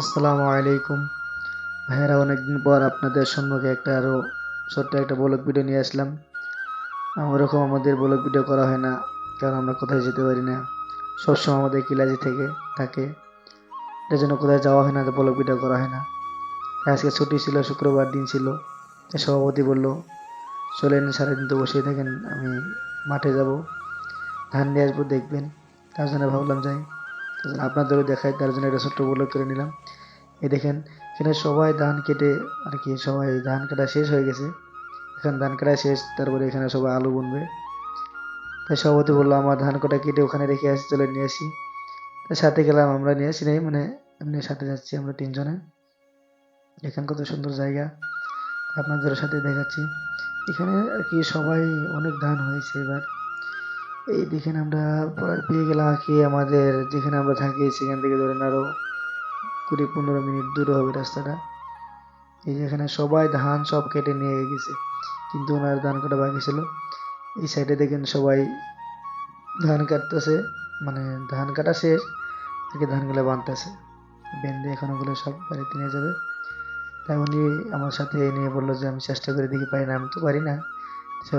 আসসালামু আলাইকুম ভাইয়েরা, অনেকদিন পর আপনাদের সম্মুখে আরও ছোট্ট একটা ব্লগ ভিডিও নিয়ে আসলাম। ওরকম আমাদের ব্লগ ভিডিও করা হয় না, কারণ আমরা কোথায় যেতে পারি না, সবসময় আমাদের কিলাজি থেকে থাকে। এটার জন্য কোথায় যাওয়া হয় না, ব্লগ ভিডিও করা হয় না। আজকে ছুটি ছিল, শুক্রবার দিন ছিল। তাই সভাপতি বলল, চলেন সারাদিন তো বসেই থাকেন, আমি মাঠে যাব, ধান নিয়ে আসবো, দেখবেন। তার জন্য ভাবলাম যাই, আপনাদেরও দেখাই, তার জন্য একটা ছোট্ট ব্লগ করে নিলাম। এই দেখেন, এখানে সবাই ধান কেটে আর কি, সবাই ধান কাটা শেষ হয়ে গেছে। এখন ধান কাটা শেষ, তারপরে এখানে সবাই আলু বুনবে। তাই সভাপতি বললো, আমার ধান কাটা কেটে ওখানে রেখে আসি, চলে নিয়ে আসি। তাই সাথে গেলাম, আমরা নিয়ে আসি নাই, মানে এমনি সাথে যাচ্ছি আমরা তিনজনে। এখানে কত সুন্দর জায়গা, আপনাদের সাথে দেখাচ্ছি। এখানে আর কি সবাই, অনেক ধান হয়েছে এবার। এই দেখেন, আমরা প্রায় পেয়ে গেলাম আর কি, আমাদের যেখানে আমরা থাকি সেখান থেকে ধরেন আরো 20-15 মিনিট দূরে হবে রাস্তাটা। এই যেখানে সবাই ধান সব কেটে নিয়ে গেছে, কিন্তু ওনার ধান কাটা বাকি ছিল। এই সাইডে দেখেন সবাই ধান কাটতেছে, মানে ধান কাটা শেষ, থেকে ধানগুলো বানতেছে, বেঁধে এখন ওগুলো সব বাড়িতে নিয়ে যাবে। তাই উনি আমার সাথে নিয়ে বললো যে আমি চেষ্টা করে দেখি, পারি না, আমি তো পারি না। সে